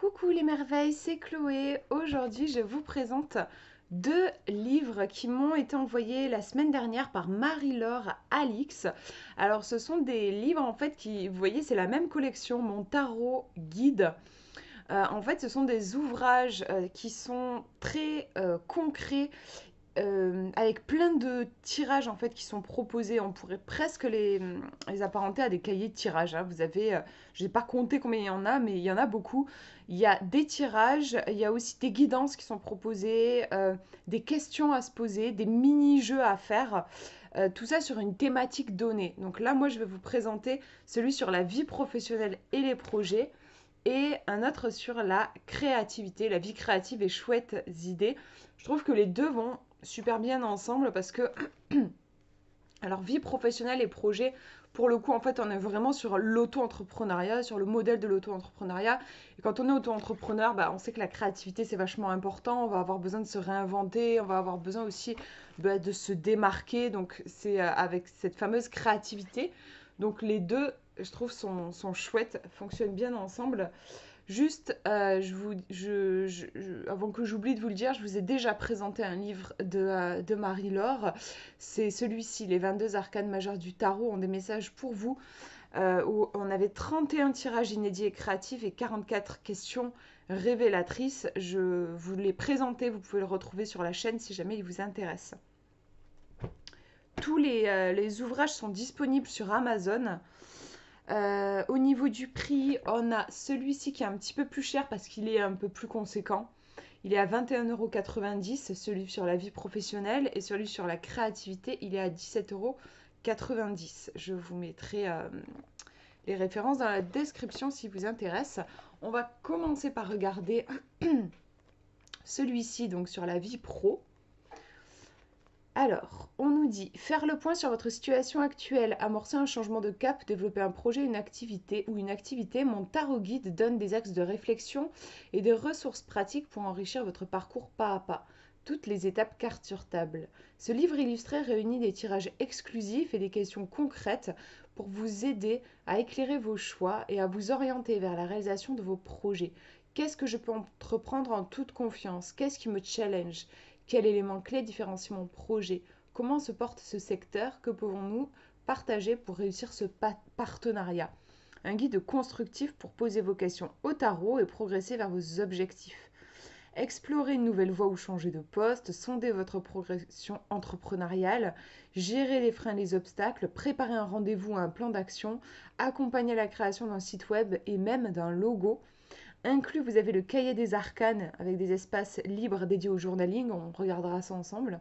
Coucou les merveilles, c'est Chloé. Aujourd'hui, je vous présente deux livres qui m'ont été envoyés la semaine dernière par Marie-Laure Alix. Alors, ce sont des livres en fait qui, vous voyez, c'est la même collection, mon tarot guide. En fait, ce sont des ouvrages qui sont très concrets avec plein de tirages en fait qui sont proposés. On pourrait presque les apparenter à des cahiers de tirage, hein. Vous avez, je n'ai pas compté combien il y en a, mais il y en a beaucoup. Il y a des tirages, il y a aussi des guidances qui sont proposées, des questions à se poser, des mini-jeux à faire. Tout ça sur une thématique donnée. Donc là, moi, je vais vous présenter celui sur la vie professionnelle et les projets et un autre sur la créativité, la vie créative et chouettes idées. Je trouve que les deux vont super bien ensemble parce que, alors, vie professionnelle et projet, pour le coup, en fait, on est vraiment sur l'auto-entrepreneuriat, sur le modèle de l'auto-entrepreneuriat. Et quand on est auto-entrepreneur, bah, on sait que la créativité, c'est vachement important. On va avoir besoin de se réinventer, on va avoir besoin aussi de se démarquer. Donc, c'est avec cette fameuse créativité. Donc, les deux, je trouve, sont chouettes, fonctionnent bien ensemble. Juste, avant que j'oublie de vous le dire, je vous ai déjà présenté un livre de Marie-Laure. C'est celui-ci, Les 22 arcanes majeures du tarot ont des messages pour vous, où on avait 31 tirages inédits et créatifs et 44 questions révélatrices. Je vous l'ai présenté, vous pouvez le retrouver sur la chaîne si jamais il vous intéresse. Tous les ouvrages sont disponibles sur Amazon. Au niveau du prix, on a celui-ci qui est un petit peu plus cher parce qu'il est un peu plus conséquent. Il est à 21,90 €, celui sur la vie professionnelle, et celui sur la créativité, il est à 17,90 €. Je vous mettrai les références dans la description si vous intéresse. On va commencer par regarder celui-ci, donc sur la vie pro. Alors, on nous dit faire le point sur votre situation actuelle, amorcer un changement de cap, développer un projet, une activité ou une activité. Mon tarot guide donne des axes de réflexion et des ressources pratiques pour enrichir votre parcours pas à pas. Toutes les étapes carte sur table. Ce livre illustré réunit des tirages exclusifs et des questions concrètes pour vous aider à éclairer vos choix et à vous orienter vers la réalisation de vos projets. Qu'est-ce que je peux entreprendre en toute confiance? Qu'est-ce qui me challenge? Quel élément clé différencie mon projet? Comment se porte ce secteur? Que pouvons-nous partager pour réussir ce partenariat? Un guide constructif pour poser vos questions au tarot et progresser vers vos objectifs. Explorer une nouvelle voie ou changer de poste, sonder votre progression entrepreneuriale, gérer les freins et les obstacles, préparer un rendez-vous ou un plan d'action, accompagner la création d'un site web et même d'un logo. Inclus, vous avez le cahier des arcanes avec des espaces libres dédiés au journaling, on regardera ça ensemble.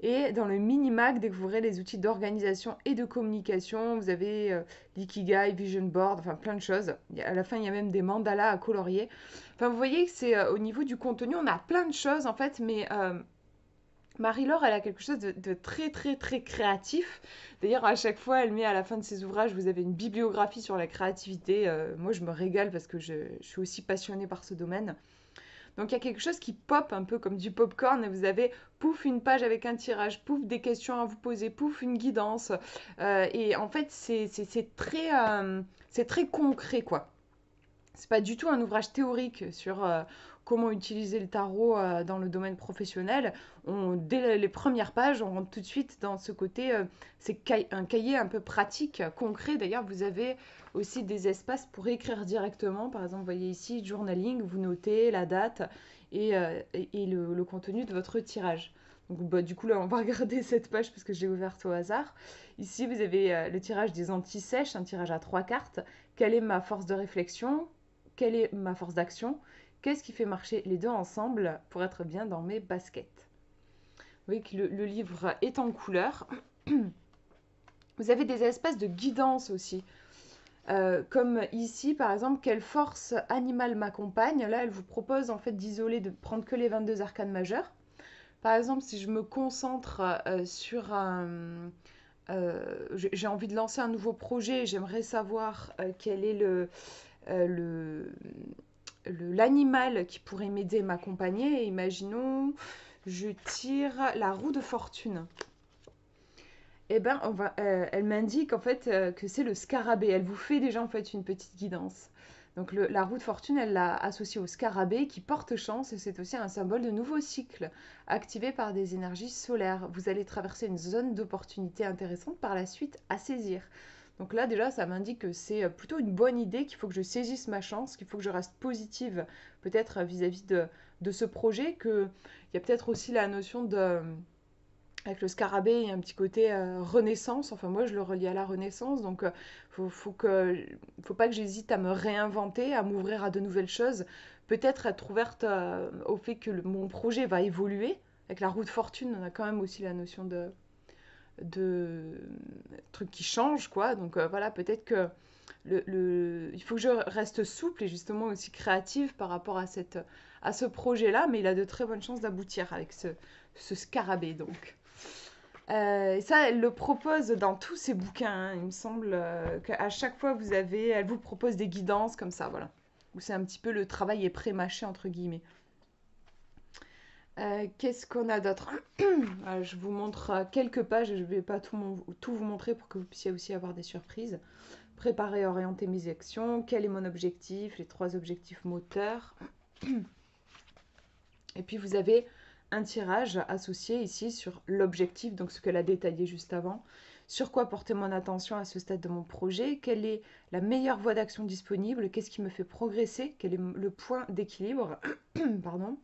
Et dans le mini-mag, découvrez les outils d'organisation et de communication. Vous avez l'ikigai, vision board, enfin plein de choses. À la fin, il y a même des mandalas à colorier. Enfin, vous voyez que c'est au niveau du contenu, on a plein de choses en fait, mais Marie-Laure, elle a quelque chose de très très très créatif. D'ailleurs, à chaque fois, elle met à la fin de ses ouvrages, vous avez une bibliographie sur la créativité. Moi, je me régale parce que je suis aussi passionnée par ce domaine. Donc, il y a quelque chose qui pop un peu comme du popcorn et vous avez pouf une page avec un tirage, pouf des questions à vous poser, pouf une guidance. Et en fait, c'est très concret quoi. C'est pas du tout un ouvrage théorique sur comment utiliser le tarot dans le domaine professionnel. Dès les premières pages, on rentre tout de suite dans ce côté, c'est un cahier un peu pratique, concret. D'ailleurs, vous avez aussi des espaces pour écrire directement. Par exemple, vous voyez ici, journaling, vous notez la date et le contenu de votre tirage. Donc, bah, du coup, là, on va regarder cette page parce que j'ai ouverte au hasard. Ici, vous avez le tirage des anti-sèches, un tirage à 3 cartes. Quelle est ma force de réflexion? Quelle est ma force d'action? Qu'est-ce qui fait marcher les deux ensemble pour être bien dans mes baskets? Vous voyez que le livre est en couleur. Vous avez des espaces de guidance aussi. Comme ici, par exemple, quelle force animale m'accompagne? Là, elle vous propose en fait d'isoler, de prendre que les 22 arcanes majeures. Par exemple, si je me concentre sur un... j'ai envie de lancer un nouveau projet, j'aimerais savoir quel est le, l'animal qui pourrait m'aider, m'accompagner. Imaginons, je tire la roue de fortune. eh ben, elle m'indique en fait que c'est le scarabée. Elle vous fait déjà en fait une petite guidance. Donc la roue de fortune, elle l'a associée au scarabée qui porte chance et c'est aussi un symbole de nouveau cycle activé par des énergies solaires. Vous allez traverser une zone d'opportunité intéressante par la suite à saisir. Donc là déjà, ça m'indique que c'est plutôt une bonne idée, qu'il faut que je saisisse ma chance, qu'il faut que je reste positive peut-être vis-à-vis de ce projet, qu'il y a peut-être aussi la notion de avec le scarabée, il y a un petit côté renaissance. Enfin, moi, je le relie à la renaissance. Donc, faut pas que j'hésite à me réinventer, à m'ouvrir à de nouvelles choses. Peut-être être ouverte au fait que mon projet va évoluer. Avec la roue de fortune, on a quand même aussi la notion de trucs qui changent, quoi. Donc, voilà, peut-être que il faut que je reste souple et justement aussi créative par rapport à ce projet-là. Mais il a de très bonnes chances d'aboutir avec ce scarabée, donc. Et ça, elle le propose dans tous ses bouquins, hein. Il me semble qu'à chaque fois, elle vous propose des guidances comme ça, voilà. Où c'est un petit peu le travail est pré-mâché, entre guillemets. Qu'est-ce qu'on a d'autre? Je vous montre quelques pages, je ne vais pas tout vous montrer pour que vous puissiez aussi avoir des surprises. Préparer et orienter mes actions. Quel est mon objectif? Les 3 objectifs moteurs. Et puis vous avez un tirage associé ici sur l'objectif, donc ce qu'elle a détaillé juste avant. Sur quoi porter mon attention à ce stade de mon projet? Quelle est la meilleure voie d'action disponible? Qu'est-ce qui me fait progresser? Quel est le point d'équilibre? Pardon.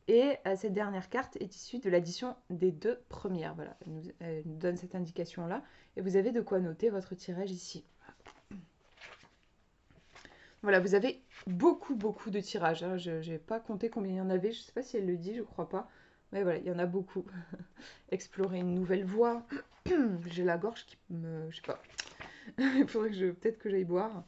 Et cette dernière carte est issue de l'addition des 2 premières. Voilà, elle nous donne cette indication-là. Et vous avez de quoi noter votre tirage ici. Voilà, vous avez beaucoup, beaucoup de tirages, hein. Je n'ai pas compté combien il y en avait. Je ne sais pas si elle le dit, je ne crois pas. Mais voilà, il y en a beaucoup. Explorer une nouvelle voie. J'ai la gorge qui me... Je sais pas. Il faudrait que peut-être que j'aille boire.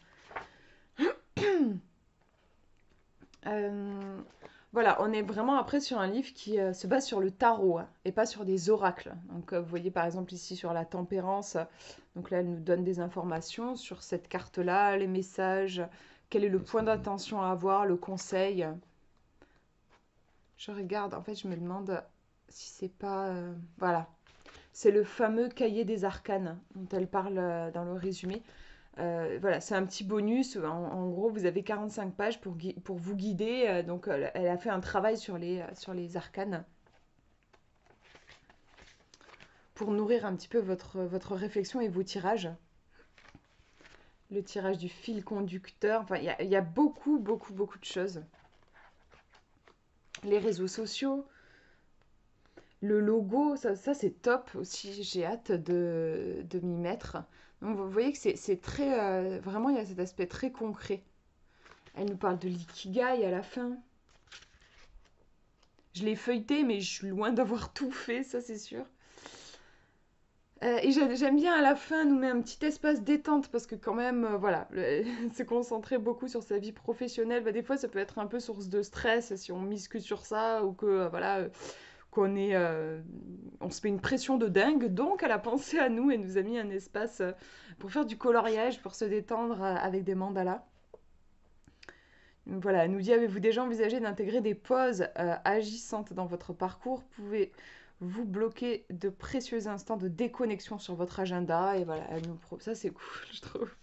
Voilà, on est vraiment après sur un livre qui se base sur le tarot, hein, et pas sur des oracles. Donc vous voyez par exemple ici sur la tempérance, donc là elle nous donne des informations sur cette carte-là, les messages, quel est le point d'attention à avoir, le conseil. Je regarde, en fait je me demande si c'est pas... voilà, c'est le fameux cahier des arcanes dont elle parle dans le résumé. Voilà, c'est un petit bonus. En gros, vous avez 45 pages pour vous guider. Donc, elle a fait un travail sur les arcanes pour nourrir un petit peu votre réflexion et vos tirages. Le tirage du fil conducteur. Enfin, il y a beaucoup, beaucoup, beaucoup de choses. Les réseaux sociaux. Le logo, ça c'est top aussi. J'ai hâte de m'y mettre. Donc, vous voyez que c'est très... vraiment, il y a cet aspect très concret. Elle nous parle de l'ikigai à la fin. Je l'ai feuilleté, mais je suis loin d'avoir tout fait, ça c'est sûr. Et j'aime bien à la fin, nous met un petit espace détente parce que quand même, voilà, se concentrer beaucoup sur sa vie professionnelle, bah, des fois ça peut être un peu source de stress si on mise que sur ça ou que voilà, on se met une pression de dingue. Donc elle a pensé à nous et nous a mis un espace pour faire du coloriage, pour se détendre avec des mandalas. Voilà, elle nous dit, avez-vous déjà envisagé d'intégrer des pauses agissantes dans votre parcours? Pouvez-vous bloquer de précieux instants de déconnexion sur votre agenda? Et voilà, ça c'est cool, je trouve.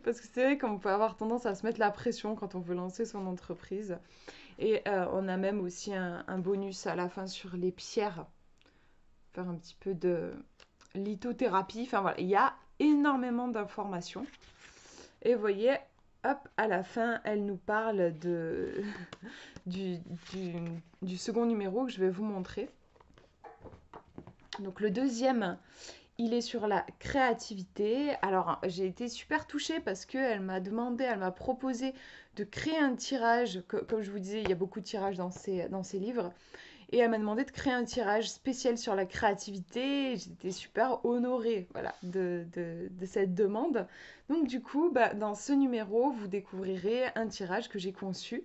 Parce que c'est vrai qu'on peut avoir tendance à se mettre la pression quand on veut lancer son entreprise. Et on a même aussi un bonus à la fin sur les pierres. Faire un petit peu de lithothérapie. Enfin voilà, il y a énormément d'informations. Et vous voyez, hop, à la fin, elle nous parle du, du second numéro que je vais vous montrer. Donc le deuxième, il est sur la créativité. Alors j'ai été super touchée parce qu'elle m'a demandé, elle m'a proposé de créer un tirage. Comme je vous disais, il y a beaucoup de tirages dans ces livres. Et elle m'a demandé de créer un tirage spécial sur la créativité. J'étais super honorée, voilà, de cette demande. Donc du coup, bah, dans ce numéro, vous découvrirez un tirage que j'ai conçu.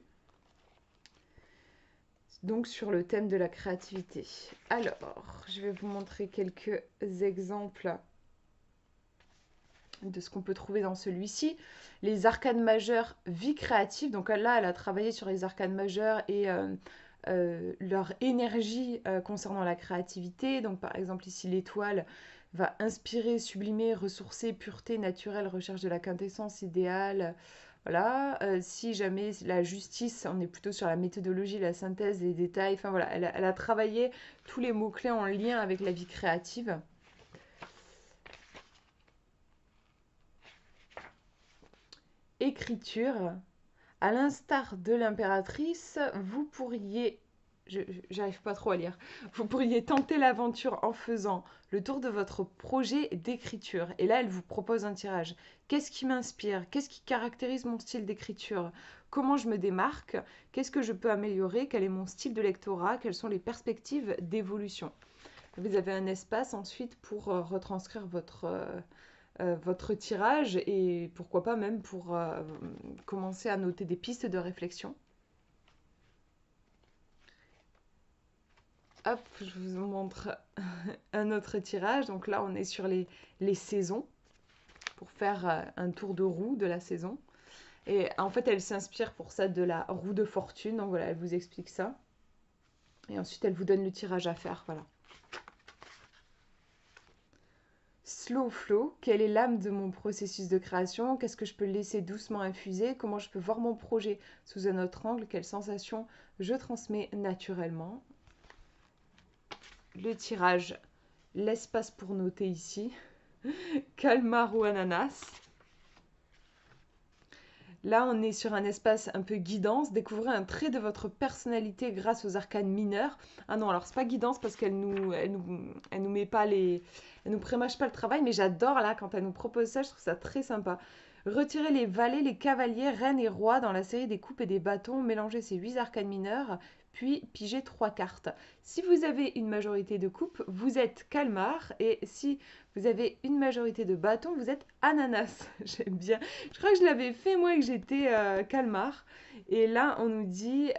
Donc sur le thème de la créativité. Alors, je vais vous montrer quelques exemples de ce qu'on peut trouver dans celui-ci. Les arcanes majeures, vie créative. Donc là, elle a travaillé sur les arcanes majeures et leur énergie concernant la créativité. Donc par exemple ici l'étoile, va inspirer, sublimer, ressourcer, pureté, naturelle, recherche de la quintessence idéale. Voilà, si jamais la justice, on est plutôt sur la méthodologie, la synthèse, les détails. Enfin voilà, elle a travaillé tous les mots-clés en lien avec la vie créative. Écriture. À l'instar de l'impératrice, vous pourriez, j'arrive pas trop à lire, vous pourriez tenter l'aventure en faisant le tour de votre projet d'écriture. Et là, elle vous propose un tirage. Qu'est-ce qui m'inspire? Qu'est-ce qui caractérise mon style d'écriture? Comment je me démarque? Qu'est-ce que je peux améliorer? Quel est mon style de lectorat? Quelles sont les perspectives d'évolution? Vous avez un espace ensuite pour retranscrire votre tirage et pourquoi pas même pour commencer à noter des pistes de réflexion. Hop, je vous montre un autre tirage. Donc là, on est sur les saisons pour faire un tour de roue de la saison. Et en fait, elle s'inspire pour ça de la roue de fortune. Donc voilà, elle vous explique ça. Et ensuite, elle vous donne le tirage à faire. Voilà. Slow flow, quelle est l'âme de mon processus de création? Qu'est-ce que je peux laisser doucement infuser? Comment je peux voir mon projet sous un autre angle? Quelles sensations je transmets naturellement? Le tirage, l'espace pour noter ici. Calmar ou ananas. Là, on est sur un espace un peu guidance. Découvrez un trait de votre personnalité grâce aux arcanes mineurs. Ah non, alors c'est pas guidance parce qu'elle nous met pas elle nous prémâche pas le travail, mais j'adore là quand elle nous propose ça. Je trouve ça très sympa. Retirez les valets, les cavaliers, reines et rois dans la série des coupes et des bâtons. Mélangez ces 8 arcanes mineurs, puis pigez 3 cartes. Si vous avez une majorité de coupes, vous êtes calmar, et si vous avez une majorité de bâtons, vous êtes ananas. J'aime bien. Je crois que je l'avais fait moi que j'étais calmar. Et là, on nous dit,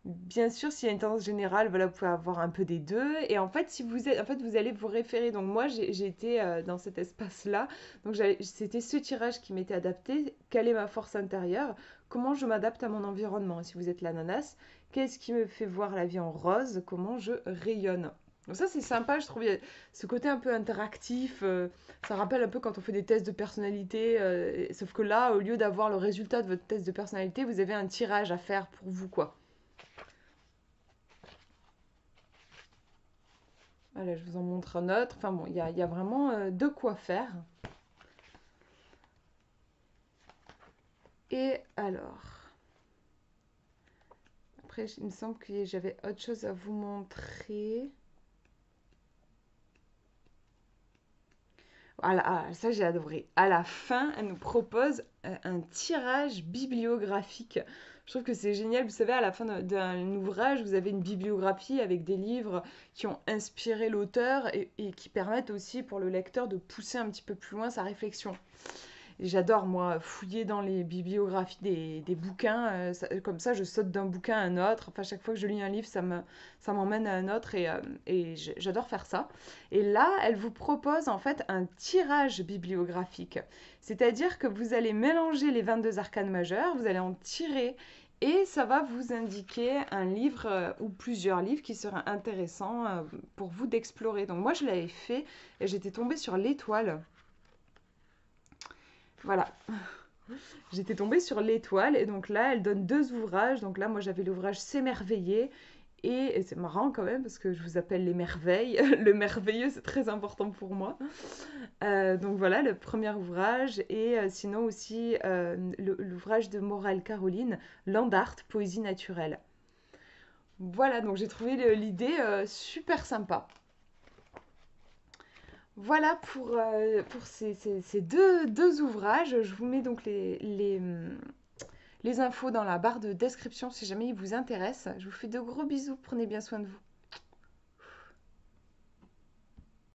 bien sûr, s'il y a une tendance générale, voilà, vous pouvez avoir un peu des deux. Et en fait, si vous êtes, en fait, vous allez vous référer. Donc moi, j'ai été dans cet espace-là. Donc c'était ce tirage qui m'était adapté. Quelle est ma force intérieure? Comment je m'adapte à mon environnement? Si vous êtes l'ananas, qu'est-ce qui me fait voir la vie en rose? Comment je rayonne? Donc ça, c'est sympa, je trouve. Il y a ce côté un peu interactif. Ça rappelle un peu quand on fait des tests de personnalité. Sauf que là, au lieu d'avoir le résultat de votre test de personnalité, vous avez un tirage à faire pour vous, quoi. Voilà, je vous en montre un autre. Enfin bon, il y a vraiment de quoi faire. Et alors, après, il me semble que j'avais autre chose à vous montrer. Voilà, ça j'ai adoré. À la fin, elle nous propose un tirage bibliographique. Je trouve que c'est génial. Vous savez, à la fin d'un ouvrage, vous avez une bibliographie avec des livres qui ont inspiré l'auteur et qui permettent aussi pour le lecteur de pousser un petit peu plus loin sa réflexion. Et j'adore, moi, fouiller dans les bibliographies des bouquins. Comme ça, je saute d'un bouquin à un autre. Enfin, chaque fois que je lis un livre, ça m'emmène à un autre et j'adore faire ça. Et là, elle vous propose en fait un tirage bibliographique. C'est-à-dire que vous allez mélanger les 22 arcanes majeures, vous allez en tirer et ça va vous indiquer un livre ou plusieurs livres qui seraient intéressants pour vous d'explorer. Donc moi, je l'avais fait et j'étais tombée sur l'étoile. Voilà, j'étais tombée sur l'étoile et donc là, elle donne deux ouvrages. Donc là, moi, j'avais l'ouvrage S'émerveiller et c'est marrant quand même parce que je vous appelle les merveilles. Le merveilleux, c'est très important pour moi. Donc voilà, le premier ouvrage et sinon aussi l'ouvrage de Morale Caroline, Land Art, Poésie naturelle. Voilà, donc j'ai trouvé l'idée super sympa. Voilà pour ces deux ouvrages. Je vous mets donc les infos dans la barre de description si jamais ils vous intéressent. Je vous fais de gros bisous, prenez bien soin de vous.